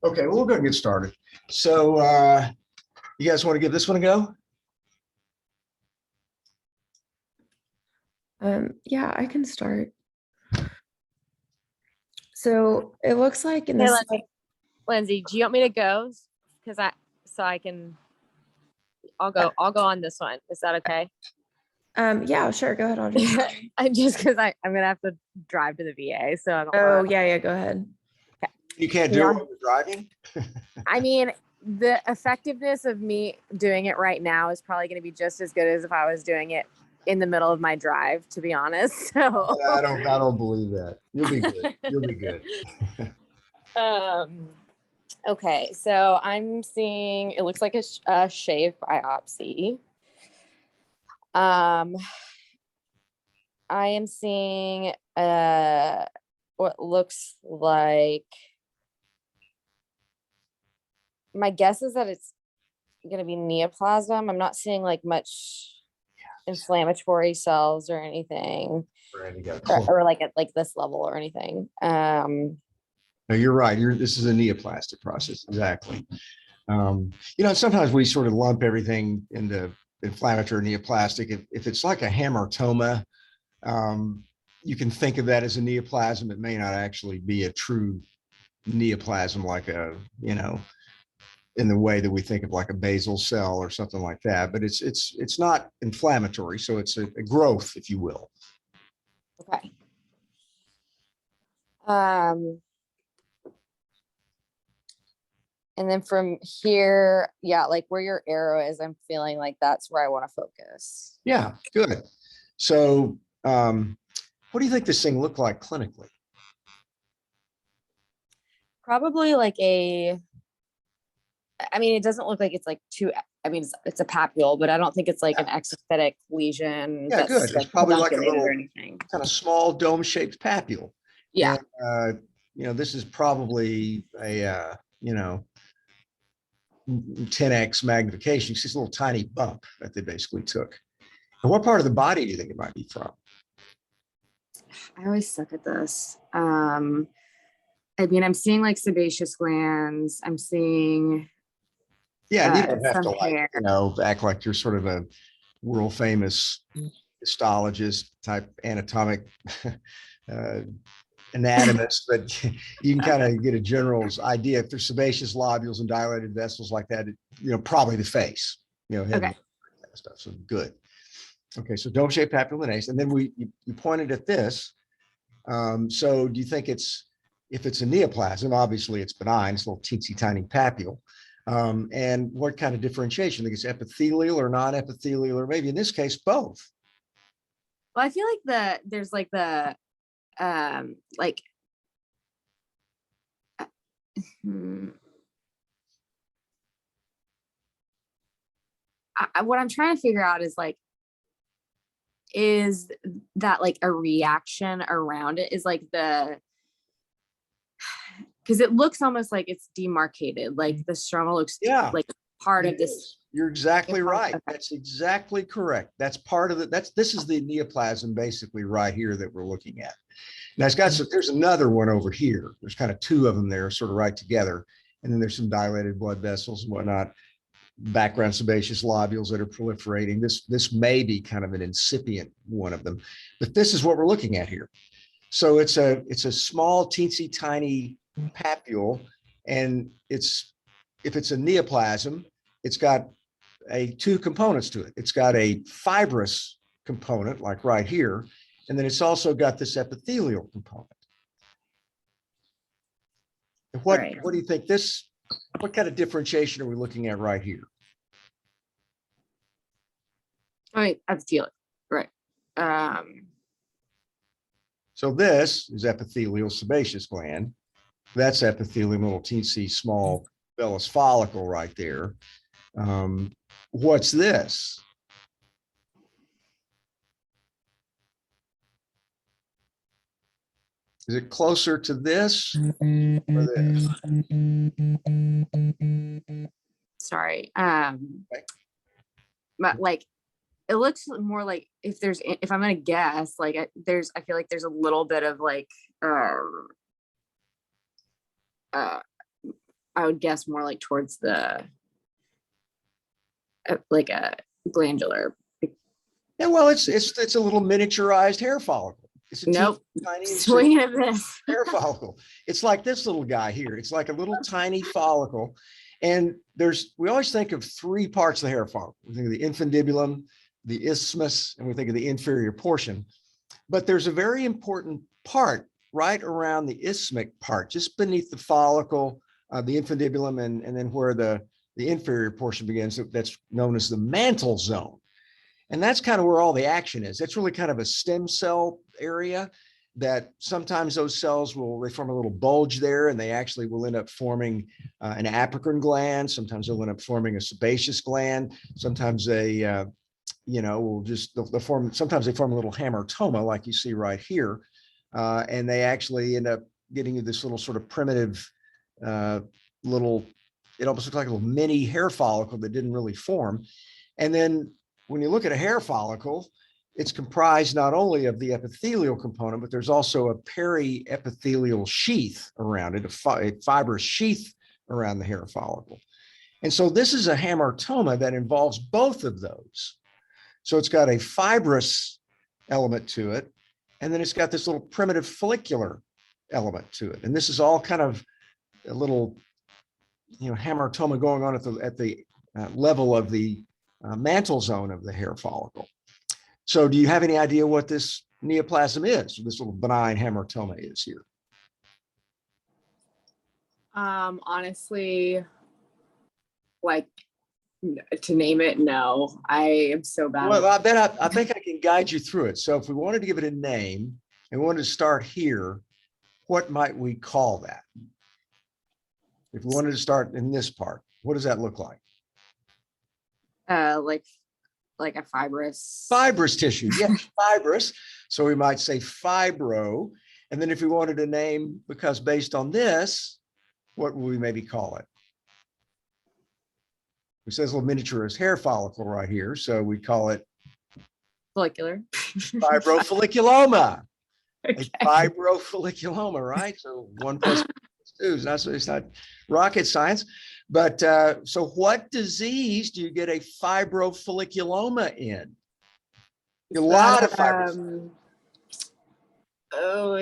Okay, well, we're going to get started. So you guys want to give this one a go? Yeah, I can start. So it looks like in Hey, this, Lindsay, do you want me to go? Because I'll go on this one. Is that okay? yeah, sure. Go ahead, Audrey. I'm just because I'm gonna have to drive to the VA. So I don't Oh, yeah, go ahead. Okay. You can't do it when you're driving? I mean, the effectiveness of me doing it right now is probably going to be just as good as if I was doing it in the middle of my drive, to be honest. So I don't believe that. You'll be good. You'll be good. Okay, so I'm seeing, it looks like a shave biopsy. I am seeing what looks like, my guess is that it's going to be neoplasm. I'm not seeing like much inflammatory cells or anything, or like at like this level or anything. No, you're right. This is a neoplastic process. Exactly. Sometimes we sort of lump everything into inflammatory neoplastic. If it's like a hamartoma, you can think of that as a neoplasm. It may not actually be a true neoplasm, like in the way that we think of like a basal cell or something like that, but it's not inflammatory. So it's a growth, if you will. Okay. And then from here, yeah, like where your arrow is, I'm feeling like that's where I want to focus. Yeah, good. So what do you think this thing looked like clinically? Probably like I mean, it doesn't look like it's like I mean, it's a papule, but I don't think it's like an exophytic lesion. Yeah, good. It's probably like a little kind of small dome-shaped papule. Yeah. And, this is probably a, 10x magnification. It's just a little tiny bump that they basically took. And what part of the body do you think it might be from? I always suck at this. I mean, I'm seeing like sebaceous glands. I'm seeing. Yeah, you don't have to act like you're sort of a world famous histologist type anatomic anatomist, but you can kind of get a general's idea. If there's sebaceous lobules and dilated vessels like that, probably the face, head okay. kind of stuff. So good. Okay, so dome-shaped papulinase, and then you pointed at this. So do you think if it's a neoplasm, obviously it's benign, it's a little teensy tiny papule. And what kind of differentiation? I think it's epithelial or non-epithelial, or maybe in this case, both. Well, I feel like there's like the what I'm trying to figure out is that like a reaction around it is like because it looks almost like it's demarcated, like the stroma looks like part of this. You're exactly right. Okay. That's exactly correct. That's part of it. This is the neoplasm basically right here that we're looking at. Now there's another one over here. There's kind of two of them there sort of right together. And then there's some dilated blood vessels and whatnot, background sebaceous lobules that are proliferating. This may be kind of an incipient one of them, but this is what we're looking at here. So it's a small, teensy tiny papule, and if it's a neoplasm, it's got two components to it. It's got a fibrous component, like right here, and then it's also got this epithelial component. And what do you think what kind of differentiation are we looking at right here? Right, epithelial, right. So this is epithelial sebaceous gland. That's epithelium, little teensy small vellus follicle right there. What's this? Is it closer to this or this? Sorry. But like, it looks more like if I'm gonna guess, like I feel like there's a little bit of like I would guess more like towards the like a glandular. Yeah, well, it's a little miniaturized hair follicle. It's a Nope. tiny Swing at this. hair follicle. It's like this little guy here. It's like a little tiny follicle. And we always think of three parts of the hair follicle. We think of the infundibulum, the isthmus, and we think of the inferior portion. But there's a very important part right around the isthmic part, just beneath the follicle, the infundibulum, and then where the inferior portion begins. That's known as the mantle zone. And that's kind of where all the action is. That's really kind of a stem cell area that sometimes those cells they form a little bulge there, and they actually will end up forming an apocrine gland. Sometimes they'll end up forming a sebaceous gland. Sometimes they, they'll form, sometimes they form a little hamartoma like you see right here. And they actually end up getting you this little sort of primitive it almost looks like a little mini hair follicle that didn't really form. And then when you look at a hair follicle, it's comprised not only of the epithelial component, but there's also a periepithelial sheath around it, a fibrous sheath around the hair follicle. And so this is a hamartoma that involves both of those. So it's got a fibrous element to it, and then it's got this little primitive follicular element to it. And this is all kind of a little, hamartoma going on at the level of the mantle zone of the hair follicle. So do you have any idea what this neoplasm is, this little benign hamartoma is here? Honestly, like to name it, no. I am so bad. Well, I think I can guide you through it. So if we wanted to give it a name and we wanted to start here, what might we call that? If we wanted to start in this part, what does that look like? Like a fibrous tissue. Yes, fibrous. So we might say fibro. And then if we wanted a name, because based on this, what would we maybe call it? It says a little miniaturized hair follicle right here. So we call it follicular. Fibrofolliculoma. Okay. A fibrofolliculoma, right? So 1 + 2 is not, it's not rocket science. But so what disease do you get a fibrofolliculoma in? A lot of fibers.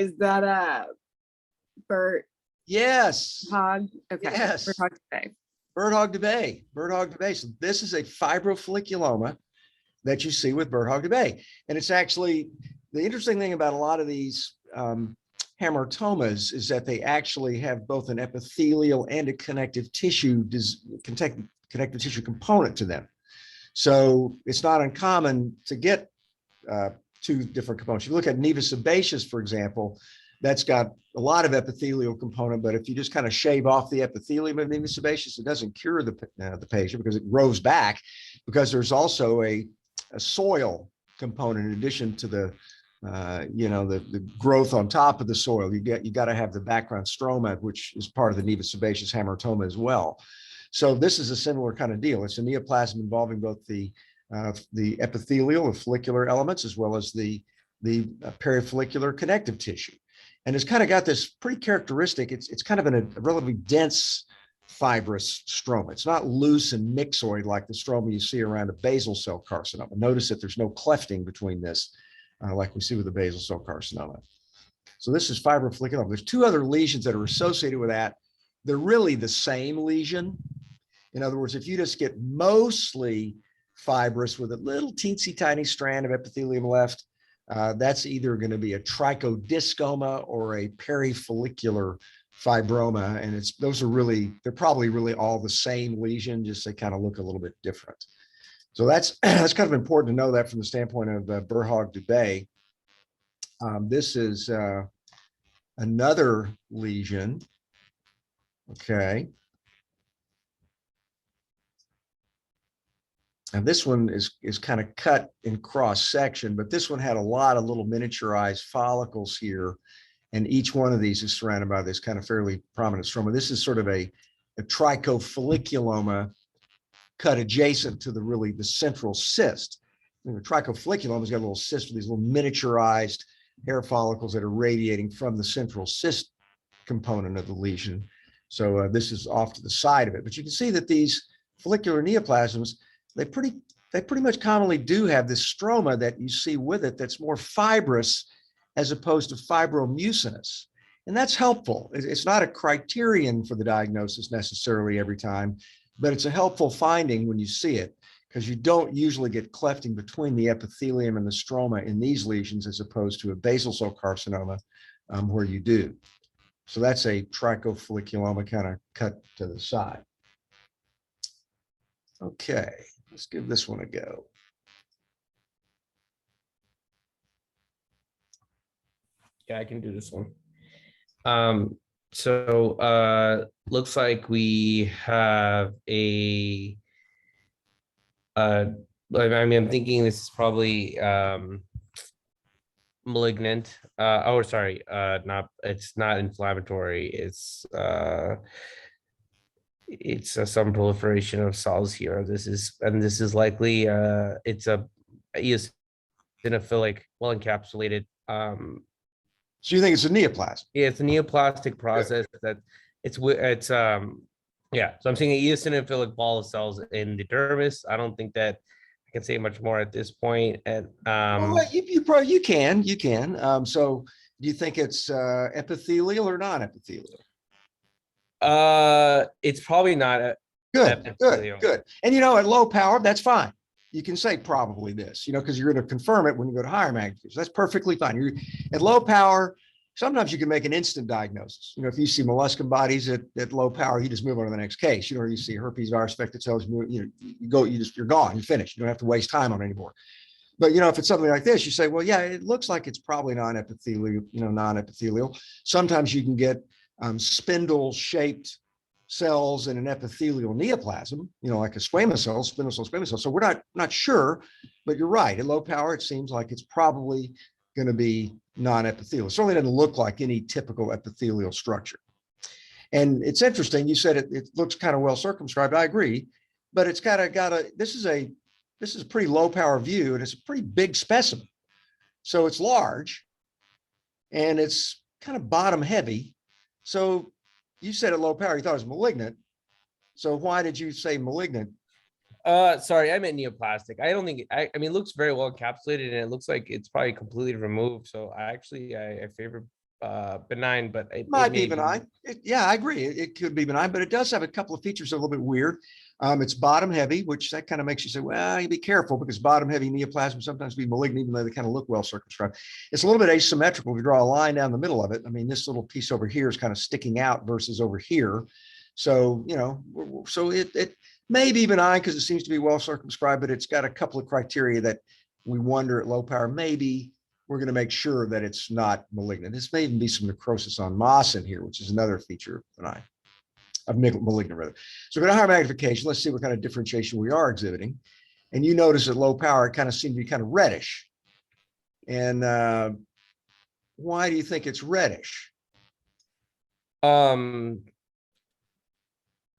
Is that a Bert? Yes. Hog? Okay. Yes. Bert-Hog de Bay. Bert-Hog de Bay. So this is a fibrofolliculoma that you see with Bert-Hog de Bay. And it's actually, the interesting thing about a lot of these hamartomas is that they actually have both an epithelial and a connective tissue component to them. So it's not uncommon to get two different components. You look at nevus sebaceous, for example, that's got a lot of epithelial component, but if you just kind of shave off the epithelium of nevus sebaceous, it doesn't cure the patient because it grows back, because there's also a soil component in addition to the the growth on top of the soil. You got to have the background stroma, which is part of the nevus sebaceous hamartoma as well. So this is a similar kind of deal. It's a neoplasm involving both the epithelial or follicular elements as well as the perifollicular connective tissue. And it's kind of got this pretty characteristic, it's kind of in a relatively dense fibrous stroma. It's not loose and mixoid like the stroma you see around a basal cell carcinoma. Notice that there's no clefting between this, like we see with the basal cell carcinoma. So this is fibrofolliculoma. There's two other lesions that are associated with that. They're really the same lesion. In other words, if you just get mostly fibrous with a little teensy tiny strand of epithelium left, that's either going to be a trichodiscoma or a perifollicular fibroma. And they're probably really all the same lesion, just they kind of look a little bit different. So that's kind of important to know that from the standpoint of Bert-Hog de Bay. This is another lesion. Okay. And this one is kind of cut in cross section, but this one had a lot of little miniaturized follicles here. And each one of these is surrounded by this kind of fairly prominent stroma. This is sort of a trichofolliculoma cut adjacent to the central cyst. The trichofolliculoma's got a little cyst with these little miniaturized hair follicles that are radiating from the central cyst component of the lesion. So this is off to the side of it, but you can see that these follicular neoplasms, they pretty much commonly do have this stroma that you see with it that's more fibrous as opposed to fibromucinous. And that's helpful. It's not a criterion for the diagnosis necessarily every time, but it's a helpful finding when you see it, because you don't usually get clefting between the epithelium and the stroma in these lesions as opposed to a basal cell carcinoma where you do. So that's a trichofolliculoma kind of cut to the side. Okay, let's give this one a go. Yeah, I can do this one. Looks like we have a I mean, I'm thinking this is probably malignant. Sorry, it's not inflammatory. It's some proliferation of cells here. This is likely it's a eosinophilic, well encapsulated. So you think it's a neoplasm? Yeah, it's a neoplastic process that it's yeah. So I'm seeing an eosinophilic ball of cells in the dermis. I don't think that I can say much more at this point. And Well, you probably you can. So do you think it's epithelial or non-epithelial? it's probably not a Good, epithelial. good. And at low power, that's fine. You can say probably this, because you're going to confirm it when you go to higher magnification. That's perfectly fine. You're at low power. Sometimes you can make an instant diagnosis. If you see molluscum bodies at low power, you just move on to the next case. You see herpes virus affected cells, you're gone, you're finished. You don't have to waste time on it anymore. But if it's something like this, you say, well, yeah, it looks like it's probably non-epithelial, non-epithelial. Sometimes you can get spindle-shaped cells in an epithelial neoplasm, like a squamous cell, spindle cell, squamous cell. So we're not sure, but you're right. At low power, it seems like it's probably going to be non-epithelial. It certainly doesn't look like any typical epithelial structure. And it's interesting. You said it looks kind of well circumscribed. I agree, but it's got a. This is a pretty low power view, and it's a pretty big specimen. So it's large, and it's kind of bottom heavy. So you said at low power, you thought it was malignant. So why did you say malignant? Sorry, I meant neoplastic. I don't think I mean, it looks very well encapsulated, and it looks like it's probably completely removed. So I favor benign, but it Might may be benign. Yeah, I agree. It could be benign, but it does have a couple of features that are a little bit weird. It's bottom heavy, which that kind of makes you say, well, you be careful, because bottom heavy neoplasm sometimes be malignant, even though they kind of look well circumscribed. It's a little bit asymmetrical. If you draw a line down the middle of it, I mean, this little piece over here is kind of sticking out versus over here. So, so it may be benign because it seems to be well circumscribed, but it's got a couple of criteria that we wonder at low power, maybe we're going to make sure that it's not malignant. This may even be some necrosis on moss in here, which is another feature of benign, of malignant rather. So we're going to higher magnification. Let's see what kind of differentiation we are exhibiting. And you notice at low power, it kind of seemed to be kind of reddish. And why do you think it's reddish?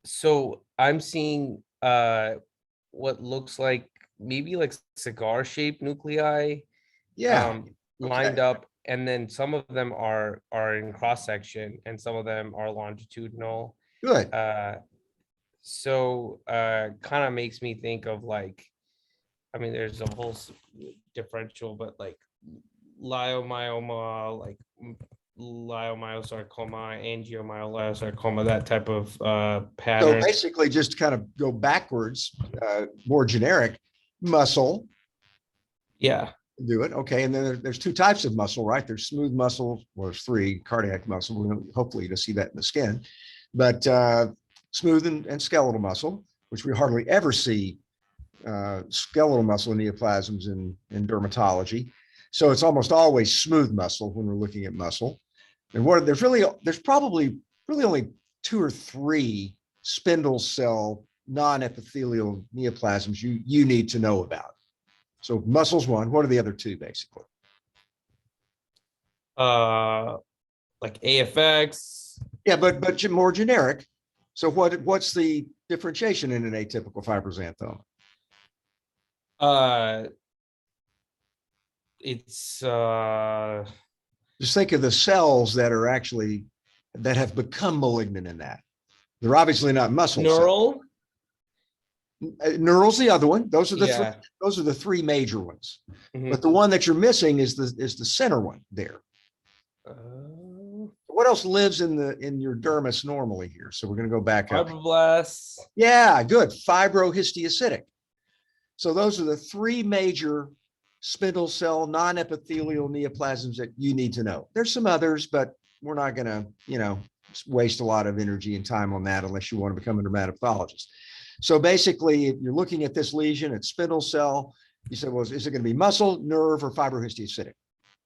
So I'm seeing what looks like maybe like cigar shaped nuclei. Yeah. Lined up, and then some of them are in cross section, and some of them are longitudinal. Good. So kind of makes me think of like, I mean, there's a whole differential, but like leiomyoma, like leiomyosarcoma, angiomyolysarcoma, that type of pattern. So basically, just kind of go backwards, more generic muscle. Yeah. Do it. Okay. And then there's two types of muscle, right? There's smooth muscle, well, there's three: cardiac muscle. We're going to hopefully to see that in the skin, but smooth and skeletal muscle, which we hardly ever see skeletal muscle neoplasms in dermatology. So it's almost always smooth muscle when we're looking at muscle. And there's probably really only 2 or 3 spindle cell non-epithelial neoplasms you need to know about. So muscle's one. What are the other 2 basically? Like AFX. Yeah, but more generic. So what's the differentiation in an atypical fibroxanthoma? It's Just think of the cells that have become malignant in that. They're obviously not muscle cells. Neural. Neural's the other one. Those are the Yeah. those are the three major ones. Mhm. But the one that you're missing is the center one there. What else lives in your dermis normally here? So we're going to go back up. Fibroblasts. Yeah, good. Fibrohistiocytic. So those are the three major spindle cell non-epithelial neoplasms that you need to know. There's some others, but we're not going to, waste a lot of energy and time on that unless you want to become a dermatopathologist. So basically, if you're looking at this lesion, it's spindle cell. You say, well, is it going to be muscle, nerve, or fibrohistiocytic?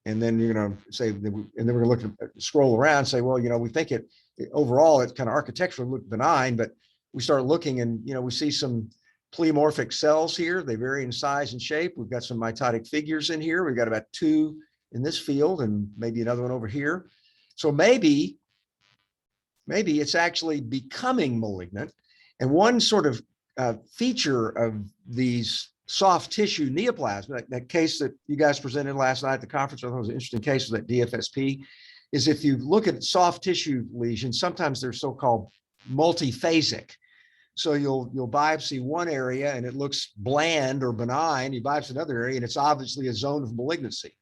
And then you're going to say, and then we're going to look at scroll around and say, well, we think it overall, it kind of architecturally looked benign, but we start looking and, we see some pleomorphic cells here. They vary in size and shape. We've got some mitotic figures in here. We've got about 2 in this field and maybe another one over here. So maybe it's actually becoming malignant. And one sort of feature of these soft tissue neoplasm, that case that you guys presented last night at the conference, I thought was an interesting case of that DFSP, is if you look at soft tissue lesions, sometimes they're so-called multiphasic. So you'll biopsy one area and it looks bland or benign. You biopsy another area and it's obviously a zone of malignancy.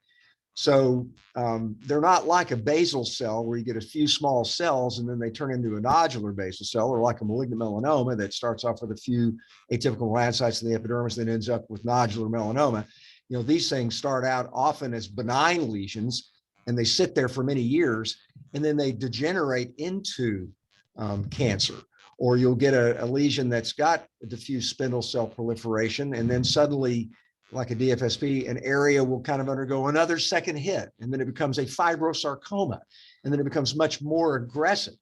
So they're not like a basal cell where you get a few small cells and then they turn into a nodular basal cell, or like a malignant melanoma that starts off with a few atypical melanocytes in the epidermis, then ends up with nodular melanoma. These things start out often as benign lesions and they sit there for many years and then they degenerate into cancer. Or you'll get a lesion that's got a diffuse spindle cell proliferation, and then suddenly, like a DFSP, an area will kind of undergo another second hit, and then it becomes a fibrosarcoma, and then it becomes much more aggressive.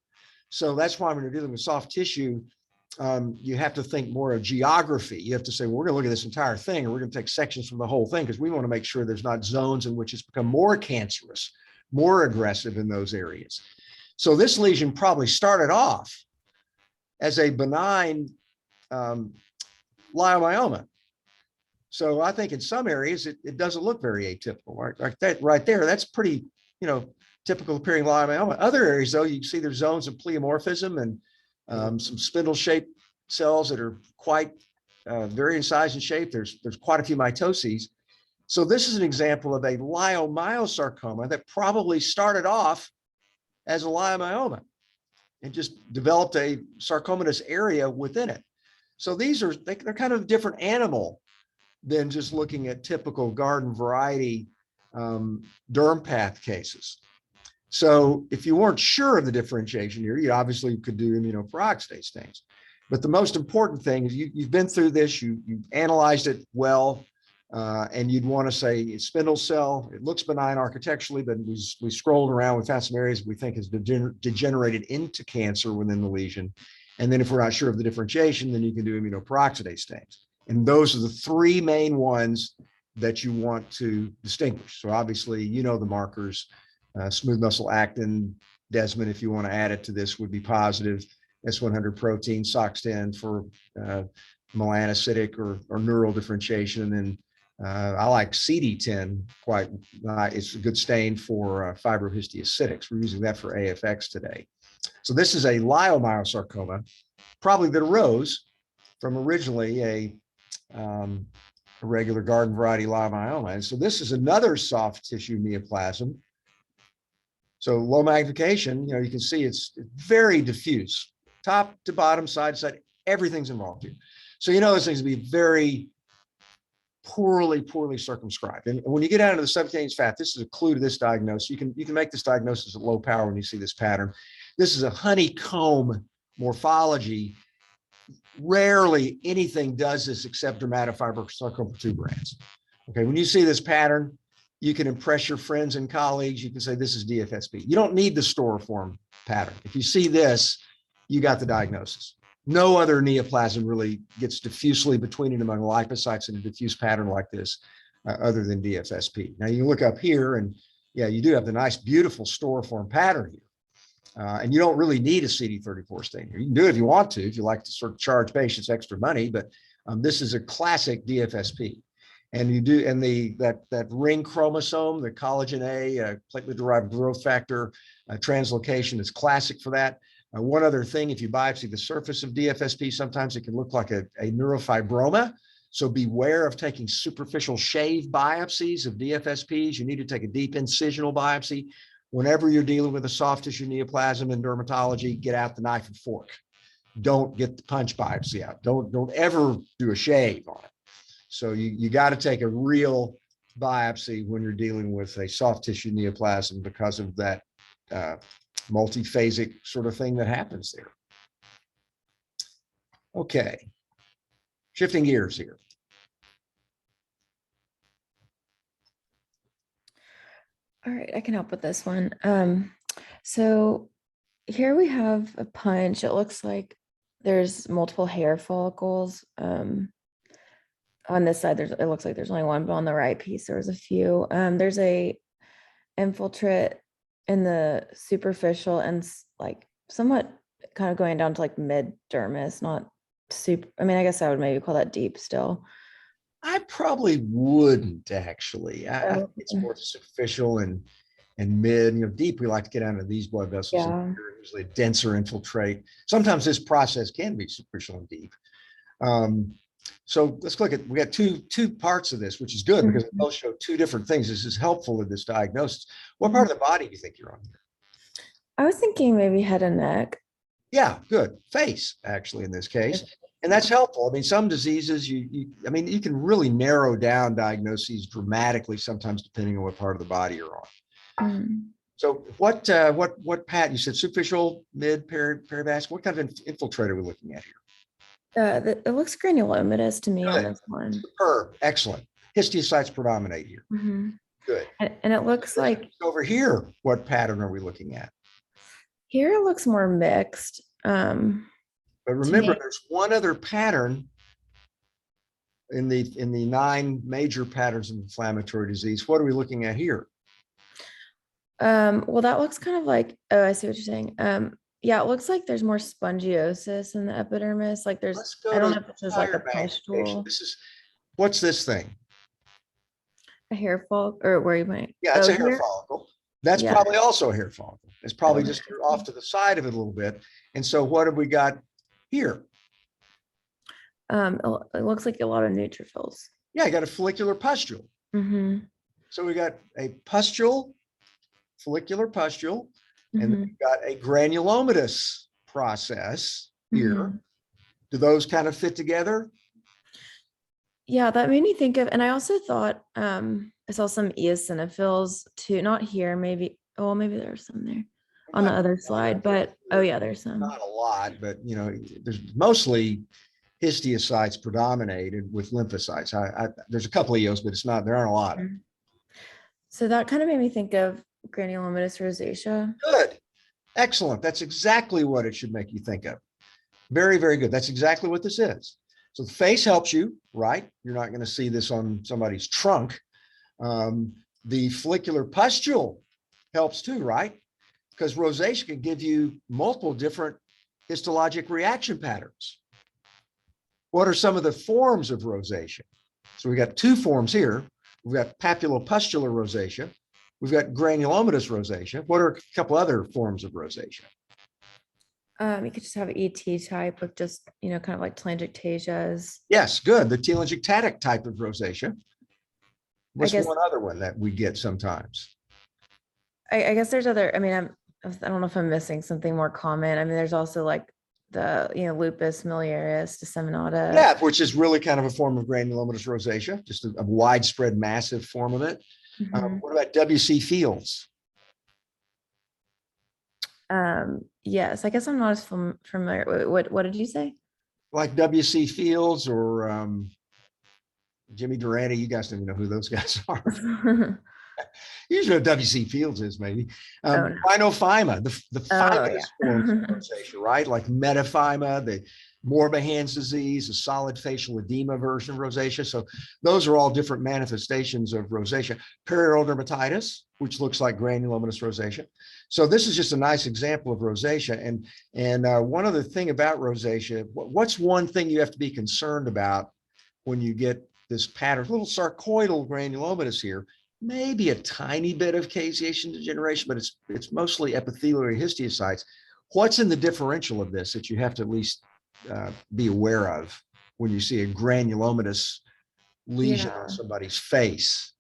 So that's why when you're dealing with soft tissue, you have to think more of geography. You have to say, well, we're going to look at this entire thing, or we're going to take sections from the whole thing, because we want to make sure there's not zones in which it's become more cancerous, more aggressive in those areas. So this lesion probably started off as a benign leiomyoma. So I think in some areas, it doesn't look very atypical, right? Like that right there, that's pretty, typical appearing leiomyoma. Other areas though, you can see there's zones of pleomorphism and some spindle shaped cells that are quite vary in size and shape. There's quite a few mitoses. So this is an example of a leiomyosarcoma that probably started off as a leiomyoma and just developed a sarcomatous area within it. So they're kind of a different animal than just looking at typical garden variety derm path cases. So if you weren't sure of the differentiation here, you obviously could do immunoperoxidase stains. But the most important thing is you've been through this, you've analyzed it well, and you'd want to say it's spindle cell. It looks benign architecturally, but we scrolled around, we found some areas we think has degenerated into cancer within the lesion. And then if we're not sure of the differentiation, then you can do immunoperoxidase stains. And those are the three main ones that you want to distinguish. So obviously, the markers, smooth muscle actin, desmin, if you want to add it to this, would be positive. S100 protein, SOX10 for melanocytic or neural differentiation. And then I like CD10 quite. It's a good stain for fibrohistiocytics. We're using that for AFX today. So this is a leiomyosarcoma, probably that arose from originally a regular garden variety leiomyoma. And so this is another soft tissue neoplasm. So low magnification, you can see it's very diffuse, top to bottom, side to side, everything's involved here. So those things be very poorly circumscribed. And when you get down to the subcutaneous fat, this is a clue to this diagnosis. You can make this diagnosis at low power when you see this pattern. This is a honeycomb morphology. Rarely anything does this except dermatofibrosarcoma protuberans. Okay, when you see this pattern, you can impress your friends and colleagues. You can say this is DFSP. You don't need the storiform pattern. If you see this, you got the diagnosis. No other neoplasm really gets diffusely between and among lipocytes in a diffuse pattern like this, other than DFSP. Now you look up here and yeah, you do have the nice, beautiful storiform pattern here. And you don't really need a CD34 stain here. You can do it if you want to, if you like to sort of charge patients extra money, but this is a classic DFSP. And you do, and that ring chromosome, the collagen A, platelet-derived growth factor translocation is classic for that. One other thing, if you biopsy the surface of DFSP, sometimes it can look like a neurofibroma. So beware of taking superficial shave biopsies of DFSPs. You need to take a deep incisional biopsy. Whenever you're dealing with a soft tissue neoplasm in dermatology, get out the knife and fork. Don't get the punch biopsy out. Don't ever do a shave on it. So you got to take a real biopsy when you're dealing with a soft tissue neoplasm because of that multiphasic sort of thing that happens there. Okay, shifting gears here. All right, I can help with this one. So here we have a punch. It looks like there's multiple hair follicles. On this side, it looks like there's only one, but on the right piece, there was a few. There's a infiltrate in the superficial and like somewhat kind of going down to like mid dermis, not super. I mean, I guess I would maybe call that deep still. I probably wouldn't actually. I think it's more superficial and mid. Deep. We like to get out of these blood vessels. Yeah. Usually a denser infiltrate. Sometimes this process can be superficial and deep. So let's look at. We got two parts of this, which is good because they both show two different things. This is helpful in this diagnosis. What part of the body do you think you're on here? I was thinking maybe head and neck. Yeah, good. Face, actually, in this case. And that's helpful. I mean, some diseases, I mean, you can really narrow down diagnoses dramatically sometimes depending on what part of the body you're on. So what Pat, you said superficial, mid, perivascular, what kind of infiltrate are we looking at here? It looks granulomatous to me on this one. Superb, excellent. Histiocytes predominate here. Good. And it looks like over here, what pattern are we looking at? here it looks more mixed. But remember, there's one other pattern in the 9 major patterns of inflammatory disease. What are we looking at here? Well, that looks kind of like, oh, I see what you're saying. Yeah, it looks like there's more spongiosis in the epidermis. Like there's, I don't know if this is like a pustule. What's this thing? A hair follicle, or where you might. Yeah, it's a hair follicle. That's probably also a hair follicle. It's probably just off to the side of it a little bit. And so what have we got here? It looks like a lot of neutrophils. Yeah, you got a follicular pustule. So we got a pustule, follicular pustule, and then we've got a granulomatous process here. Do those kind of fit together? Yeah, that made me think of, and I also thought I saw some eosinophils too, not here, maybe, oh, maybe there's some there on the other slide, but oh yeah, there's some. Not a lot, but there's mostly histiocytes predominated with lymphocytes. There's a couple of eos, but there aren't a lot. So that kind of made me think of granulomatous rosacea. Good. Excellent. That's exactly what it should make you think of. Very, very good. That's exactly what this is. So the face helps you, right? You're not going to see this on somebody's trunk. The follicular pustule helps too, right? Because rosacea can give you multiple different histologic reaction patterns. What are some of the forms of rosacea? So we got 2 forms here. We've got papulopustular rosacea. We've got granulomatous rosacea. What are a couple other forms of rosacea? You could just have ET type with just, kind of like telangiectasias. Yes, good. The telangiectatic type of rosacea. What's guess, one other one that we get sometimes? I guess there's other, I mean, I don't know if I'm missing something more common. I mean, there's also like the, lupus miliaris disseminata. Yeah, which is really kind of a form of granulomatous rosacea, just a widespread, massive form of it. What about WC Fields? Yes, I guess I'm not as familiar. What did you say? Like WC Fields or Jimmy Durante. You guys don't even know who those guys are. Usually what WC Fields is maybe. Rhinophyma, the finest forms of rosacea, right? Like metaphyma, the Morbihan's disease, the solid facial edema version of rosacea. So those are all different manifestations of rosacea. Perioral dermatitis, which looks like granulomatous rosacea. So this is just a nice example of rosacea. And one other thing about rosacea, what's one thing you have to be concerned about when you get this pattern, little sarcoidal granulomatous here, maybe a tiny bit of caseation degeneration, but it's mostly epithelial histiocytes. What's in the differential of this that you have to at least be aware of when you see a granulomatous lesion Yeah. on somebody's face?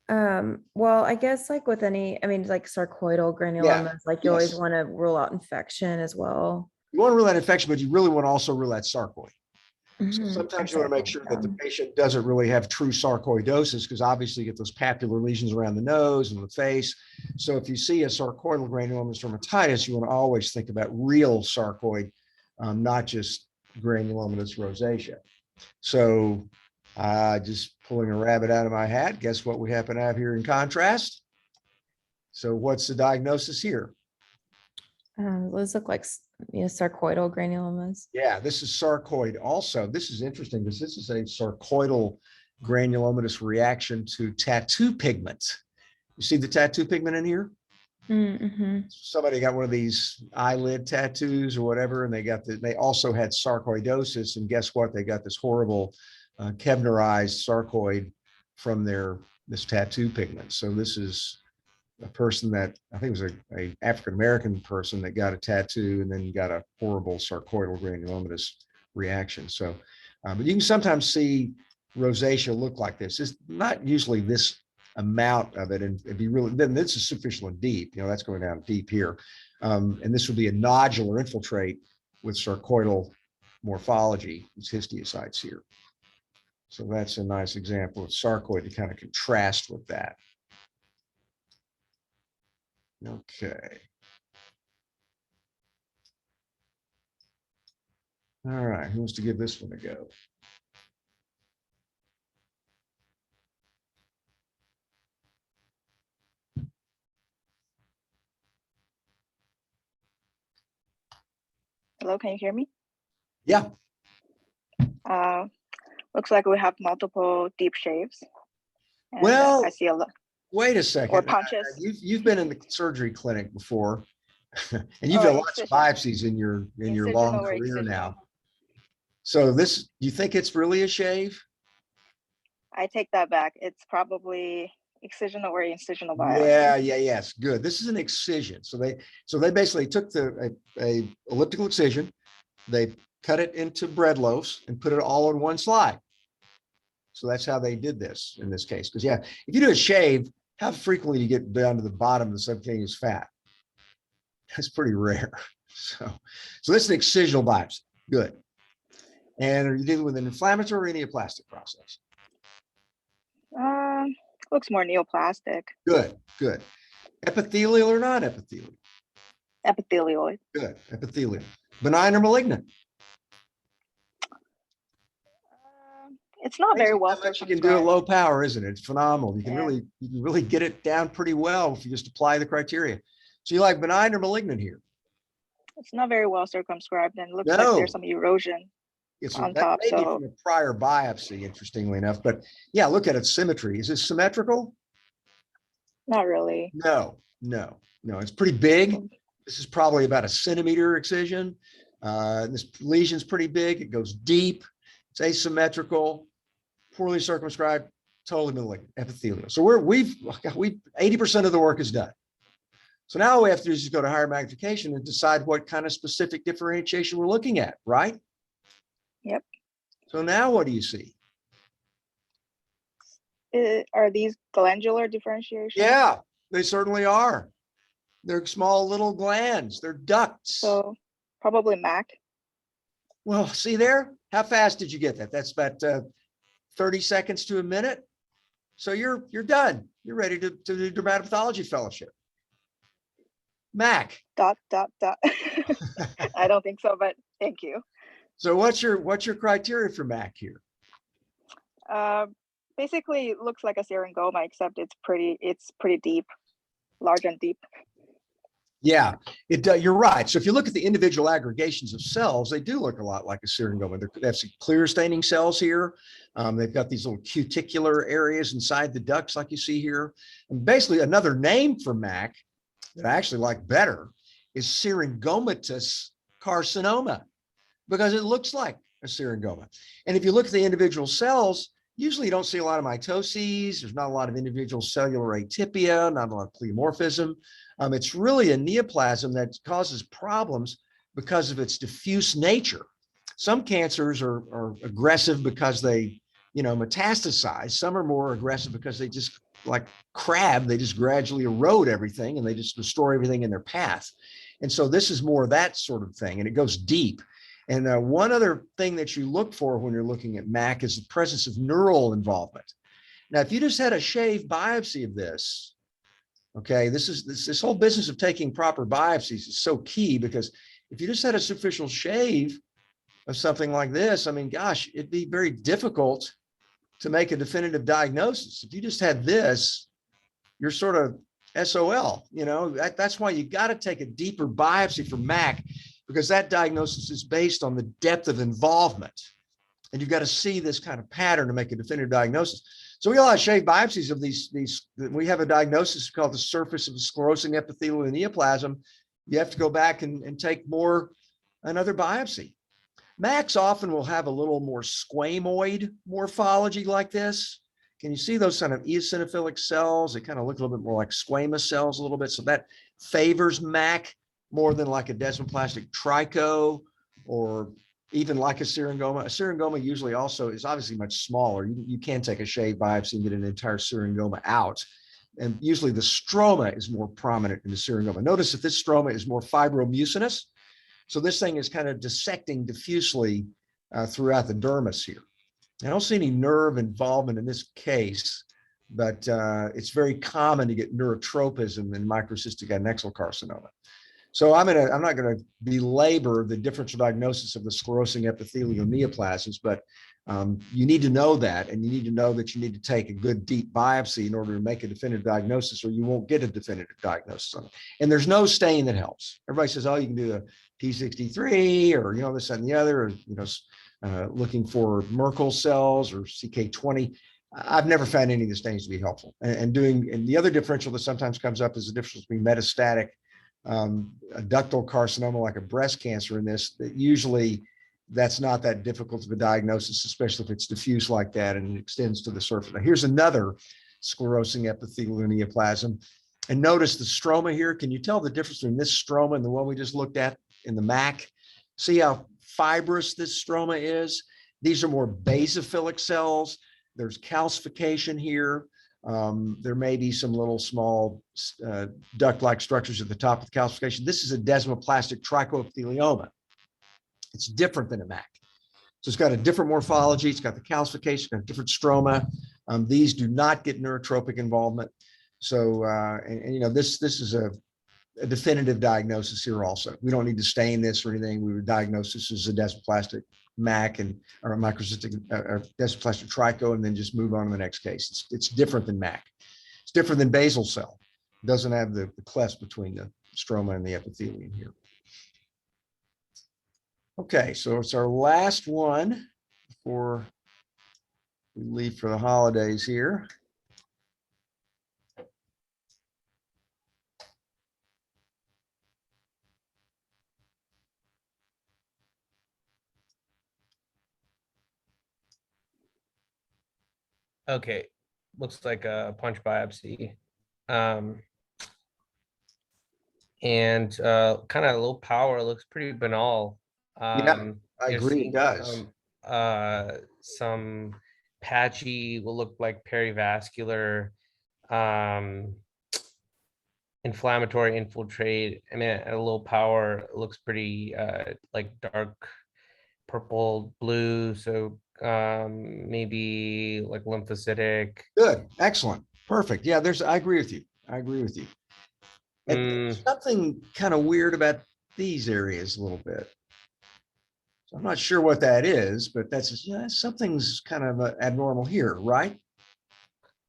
Well, I guess like with any, I mean, like sarcoidal granulomas, like you always Yes. want to rule out infection as well. You want to rule out infection, but you really want to also rule out sarcoid. So Mhm. sometimes I you want to make see. sure that the patient doesn't really have true sarcoidosis, because obviously you get those papular lesions around the nose and the face. So if you see a sarcoidal granulomatous dermatitis, you want to always think about real sarcoid, not just granulomatous rosacea. So just pulling a rabbit out of my hat, guess what we happen to have here in contrast? So what's the diagnosis here? Those look like sarcoidal granulomas. Yeah, this is sarcoid also. This is interesting because this is a sarcoidal granulomatous reaction to tattoo pigment. You see the tattoo pigment in here? Mm-hmm. Somebody got one of these eyelid tattoos or whatever, and they also had sarcoidosis. And guess what? They got this horrible Kevnerized sarcoid from this tattoo pigment. So this is a person that I think was a African-American person that got a tattoo and then got a horrible sarcoidal granulomatous reaction. So, but you can sometimes see rosacea look like this. It's not usually this amount of it, and it'd be really, then this is sufficiently deep, that's going down deep here. And this would be a nodular infiltrate with sarcoidal morphology. It's histiocytes here. So that's a nice example of sarcoid to kind of contrast with that. Okay. All right, who wants to give this one a go? Hello, can you hear me? Yeah. Looks like we have multiple deep shaves. And Well, I see a lot. wait a second. Or punches. You've been in the surgery clinic before, and you've Oh, done lots of incision. biopsies in your long Incisional or career excisional. now. So this, you think it's really a shave? I take that back. It's probably excisional or incisional biopsy. Yes, good. This is an excision. So they basically took a elliptical excision, they cut it into bread loaves and put it all in one slide. So that's how they did this in this case. Because if you do a shave, how frequently you get down to the bottom of the subcutaneous fat? That's pretty rare. So this is an excisional biopsy. Good. And are you dealing with an inflammatory or neoplastic process? Looks more neoplastic. Good. Epithelial or non-epithelial? Epithelioid. Good. Epithelial. Benign or malignant? It's not very well How much you can do at circumscribed. low power, isn't it? It's phenomenal. You can Yeah. really get it down pretty well if you just apply the criteria. So you like benign or malignant here? It's not very well circumscribed, and looks like No. there's some erosion on top. That may be So from a prior biopsy, interestingly enough. But yeah, look at its symmetry. Is this symmetrical? not really. No. It's pretty big. This is probably about a centimeter excision. This lesion's pretty big. It goes deep. It's asymmetrical, poorly circumscribed, totally malignant, epithelial. So we've 80% of the work is done. So now all we have to do is just go to higher magnification and decide what kind of specific differentiation we're looking at, right? Yep. So now what do you see? Are these glandular differentiations? Yeah, they certainly are. They're small little glands. They're ducts. So probably MAC. Well, see there? How fast did you get that? That's about 30 seconds to a minute. So you're done. You're ready to do dermatopathology fellowship. MAC. ... I don't think so, but thank you. So what's your criteria for MAC here? Basically, it looks like a syringoma, except it's pretty deep, large and deep. Yeah, you're right. So if you look at the individual aggregations of cells, they do look a lot like a syringoma. They have some clear staining cells here. They've got these little cuticular areas inside the ducts, like you see here. And basically, another name for MAC that I actually like better is syringomatous carcinoma, because it looks like a syringoma. And if you look at the individual cells, Usually you don't see a lot of mitoses. There's not a lot of individual cellular atypia, not a lot of pleomorphism. It's really a neoplasm that causes problems because of its diffuse nature. Some cancers are aggressive because they, metastasize. Some are more aggressive because they just, like crab, they just gradually erode everything and they just destroy everything in their path. And so this is more of that sort of thing, and it goes deep. And one other thing that you look for when you're looking at MAC is the presence of neural involvement. Now, if you just had a shave biopsy of this, okay, this whole business of taking proper biopsies is so key, because if you just had a superficial shave of something like this, I mean, gosh, it'd be very difficult to make a definitive diagnosis. If you just had this, you're sort of SOL, that's why you got to take a deeper biopsy for MAC, because that diagnosis is based on the depth of involvement. And you've got to see this kind of pattern to make a definitive diagnosis. So we all have shave biopsies of these, we have a diagnosis called the surface of the sclerosing epithelial neoplasm. You have to go back and take another biopsy. MACs often will have a little more squamoid morphology like this. Can you see those kind of eosinophilic cells? They kind of look a little bit more like squamous cells a little bit. So that favors MAC more than like a desmoplastic tricho, or even like a syringoma. A syringoma usually also is obviously much smaller. You can take a shave biopsy and get an entire syringoma out. And usually the stroma is more prominent in the syringoma. Notice that this stroma is more fibromucinous. So this thing is kind of dissecting diffusely throughout the dermis here. I don't see any nerve involvement in this case, but it's very common to get neurotropism in microcystic adnexal carcinoma. So I'm not going to belabor the differential diagnosis of the sclerosing epithelial neoplasms, but you need to know that, and you need to know that you need to take a good deep biopsy in order to make a definitive diagnosis, or you won't get a definitive diagnosis on it. And there's no stain that helps. Everybody says, oh, you can do a P63 or, this and the other, or, looking for Merkel cells or CK20. I've never found any of the stains to be helpful. And the other differential that sometimes comes up is the difference between metastatic a ductal carcinoma like a breast cancer in this, that usually that's not that difficult of a diagnosis, especially if it's diffuse like that and it extends to the surface. Now, here's another sclerosing epithelial neoplasm. And notice the stroma here. Can you tell the difference between this stroma and the one we just looked at in the MAC? See how fibrous this stroma is? These are more basophilic cells. There's calcification here. There may be some little small duct-like structures at the top of the calcification. This is a desmoplastic trichoepithelioma. It's different than a MAC. So it's got a different morphology. It's got the calcification, it's got a different stroma. These do not get neurotropic involvement. So, this is a definitive diagnosis here also. We don't need to stain this or anything. We would diagnose this as a desmoplastic MAC or a microcystic desmoplastic tricho, and then just move on to the next case. It's different than MAC. It's different than basal cell. It doesn't have the clefts between the stroma and the epithelium here. Okay, so it's our last one before we leave for the holidays here. Okay, looks like a punch biopsy. And kind of low power, looks pretty banal. Yeah, I you're agree, it seeing does. some patchy, will look like perivascular, inflammatory infiltrate. I mean, at a low power, it looks pretty like dark purple blue. So maybe like lymphocytic. Good, excellent, perfect. Yeah, I agree with you. I agree with you. And there's something kind of weird about these areas a little bit. So I'm not sure what that is, but something's kind of abnormal here, right?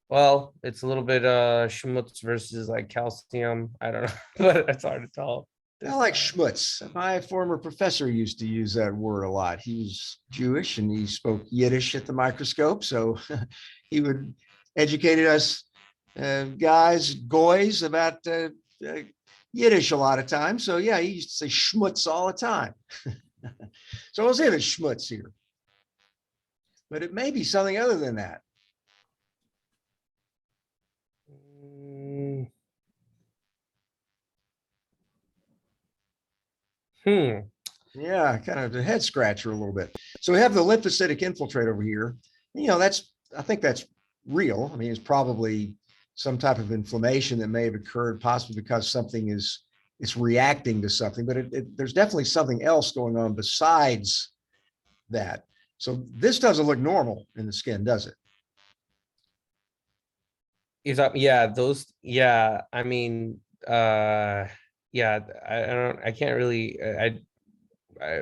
Well, it's a little bit schmutz versus like calcium. I don't know, but it's hard to tell. I like schmutz. My former professor used to use that word a lot. He was Jewish and he spoke Yiddish at the microscope. So he would educate us guys, goys, about Yiddish a lot of times. So yeah, he used to say schmutz all the time. So I was in a schmutz here. but it may be something other than that. Mm. Hmm. Yeah, kind of a head scratcher a little bit. So we have the lymphocytic infiltrate over here. You know, I think that's real. I mean, it's probably some type of inflammation that may have occurred, possibly because something it's reacting to something, but there's definitely something else going on besides that. So this doesn't look normal in the skin, does it? Is that, yeah, those, yeah, I mean, yeah, I don't, I can't really, I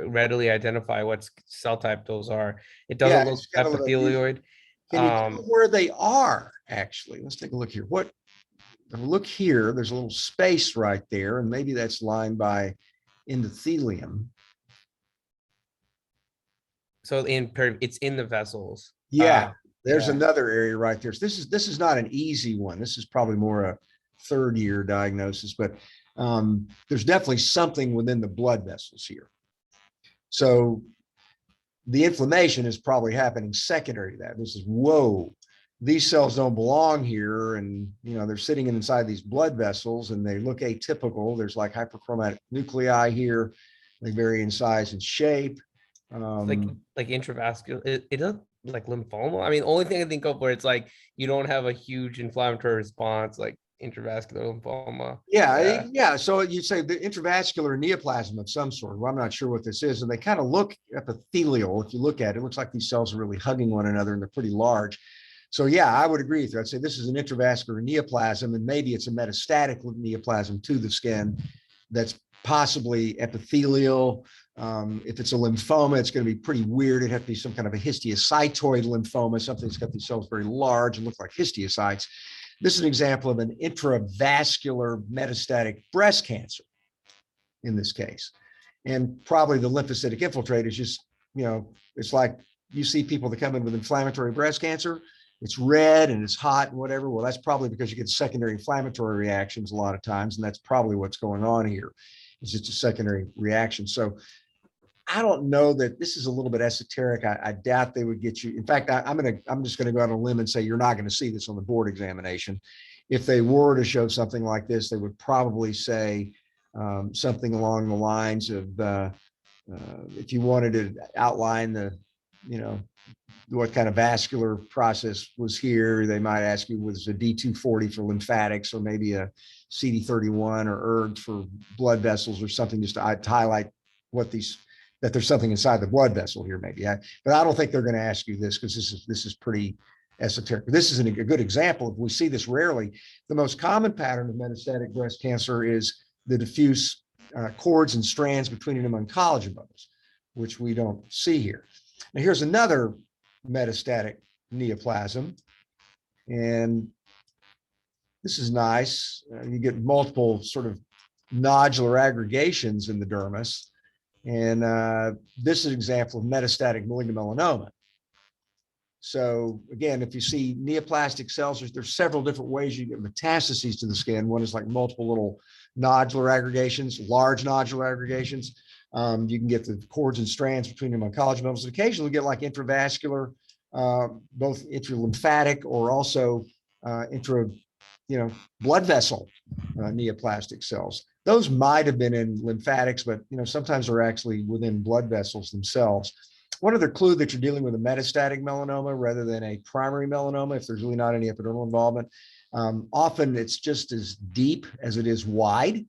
readily identify what cell type those are. It Yeah, doesn't look it's kind of epithelioid. can you tell where they are actually? Let's take a look here. Look here, there's a little space right there, and maybe that's lined by endothelium. So it's in the vessels. Yeah, there's Yeah. another area right there. So this is not an easy one. This is probably more a third year diagnosis, but there's definitely something within the blood vessels here. So the inflammation is probably happening secondary to that. This is, whoa, these cells don't belong here. And, you know, they're sitting inside these blood vessels and they look atypical. There's like hyperchromatic nuclei here. They vary in size and shape. Like intravascular, it does like lymphoma. I mean, only thing I think of where it's like you don't have a huge inflammatory response, like intravascular lymphoma. Yeah. So you say the intravascular neoplasm of some sort. Well, I'm not sure what this is. And they kind of look epithelial. If you look at it, it looks like these cells are really hugging one another and they're pretty large. So yeah, I would agree with you. I'd say this is an intravascular neoplasm, and maybe it's a metastatic neoplasm to the skin that's possibly epithelial. If it's a lymphoma, it's going to be pretty weird. It'd have to be some kind of a histiocytoid lymphoma, something that's got these cells very large and look like histiocytes. This is an example of an intravascular metastatic breast cancer in this case. And probably the lymphocytic infiltrate is just, you know, it's like you see people that come in with inflammatory breast cancer. It's red and it's hot and whatever. Well, that's probably because you get secondary inflammatory reactions a lot of times. And that's probably what's going on here. It's just a secondary reaction. So I don't know that this is a little bit esoteric. I doubt they would get you. In fact, I'm just going to go out on a limb and say you're not going to see this on the board examination. If they were to show something like this, they would probably say something along the lines of if you wanted to outline the, you know, what kind of vascular process was here, they might ask you, was a D240 for lymphatics, or maybe a CD31 or ERG for blood vessels or something, just to highlight what these, that there's something inside the blood vessel here, maybe. But I don't think they're going to ask you this, because this is pretty esoteric. This is a good example. We see this rarely. The most common pattern of metastatic breast cancer is the diffuse cords and strands between them on collagen bundles, which we don't see here. Now here's another metastatic neoplasm, and this is nice. You get multiple sort of nodular aggregations in the dermis. And this is an example of metastatic malignant melanoma. So again, if you see neoplastic cells, there's several different ways you get metastases to the skin. One is like multiple little nodular aggregations, large nodular aggregations. You can get the cords and strands between them on collagen bundles. Occasionally, you get like intravascular, both intralymphatic or also blood vessel neoplastic cells. Those might have been in lymphatics, but sometimes they're actually within blood vessels themselves. One other clue that you're dealing with a metastatic melanoma rather than a primary melanoma, if there's really not any epidermal involvement, often it's just as deep as it is wide.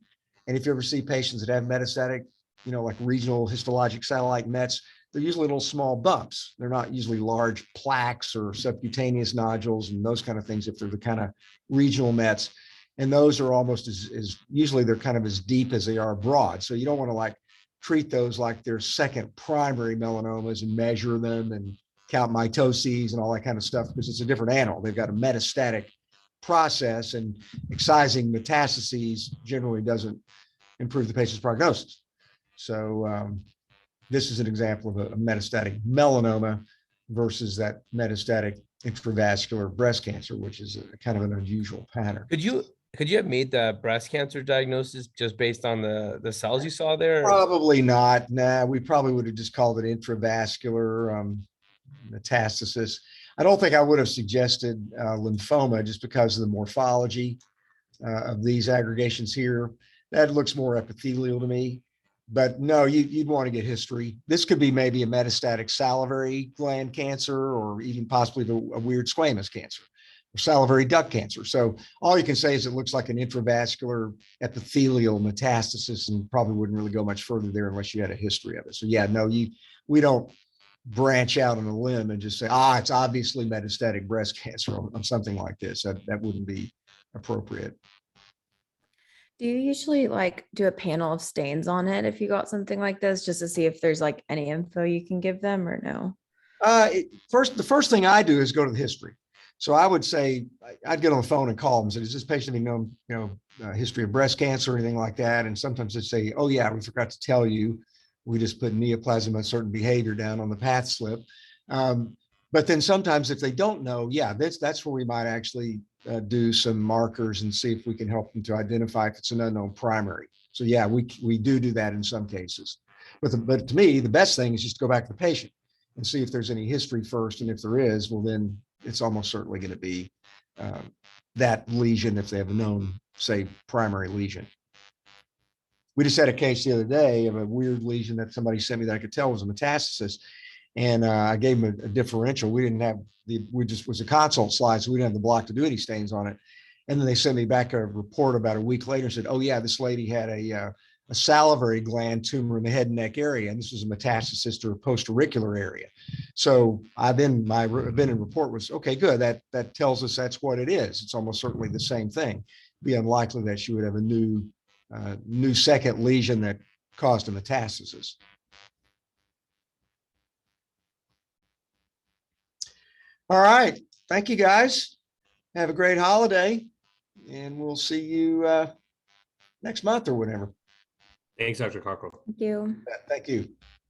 And if you ever see patients that have metastatic, like regional histologic satellite mets, they're usually little small bumps. They're not usually large plaques or subcutaneous nodules and those kind of things if they're the kind of regional mets. And those are almost as usually they're kind of as deep as they are broad. So you don't want to treat those like they're second primary melanomas and measure them and count mitoses and all that kind of stuff, because it's a different animal. They've got a metastatic process, and excising metastases generally doesn't improve the patient's prognosis. So this is an example of a metastatic melanoma versus that metastatic intravascular breast cancer, which is a kind of an unusual pattern. Could you have made the breast cancer diagnosis just based on the cells you saw there? Probably not. Nah, we probably would have just called it intravascular. metastasis. I don't think I would have suggested lymphoma just because of the morphology of these aggregations here. That looks more epithelial to me. But no, you'd want to get history. This could be maybe a metastatic salivary gland cancer, or even possibly a weird squamous cancer or salivary duct cancer. So all you can say is it looks like an intravascular epithelial metastasis, and probably wouldn't really go much further there unless you had a history of it. So yeah, no, we don't branch out on a limb and just say, it's obviously metastatic breast cancer on something like this. That wouldn't be appropriate. Do you usually like do a panel of stains on it if you got something like this, just to see if there's like any info you can give them, or no? The first thing I do is go to the history. So I would say I'd get on the phone and call them and say, does this patient have known, history of breast cancer or anything like that? And sometimes they'd say, oh yeah, we forgot to tell you. We just put neoplasm of certain behavior down on the path slip. But then sometimes if they don't know, yeah, that's where we might actually do some markers and see if we can help them to identify if it's an unknown primary. So yeah, we do that in some cases. But to me, the best thing is just to go back to the patient and see if there's any history first. And if there is, well, then it's almost certainly going to be that lesion if they have a known, say, primary lesion. We just had a case the other day of a weird lesion that somebody sent me that I could tell was a metastasis. And I gave them a differential. We didn't have we just was a consult slide, so we didn't have the block to do any stains on it. And then they sent me back a report about a week later and said, oh yeah, this lady had a salivary gland tumor in the head and neck area. And this was a metastasis to her post-auricular area. So my Bennett report was, okay, good. That tells us that's what it is. It's almost certainly the same thing. It'd be unlikely that she would have a new second lesion that caused a metastasis. All right. Thank you, guys. Have a great holiday, and we'll see you next month or whatever. Thanks, Dr. Cockerell. Thank you. Thank you.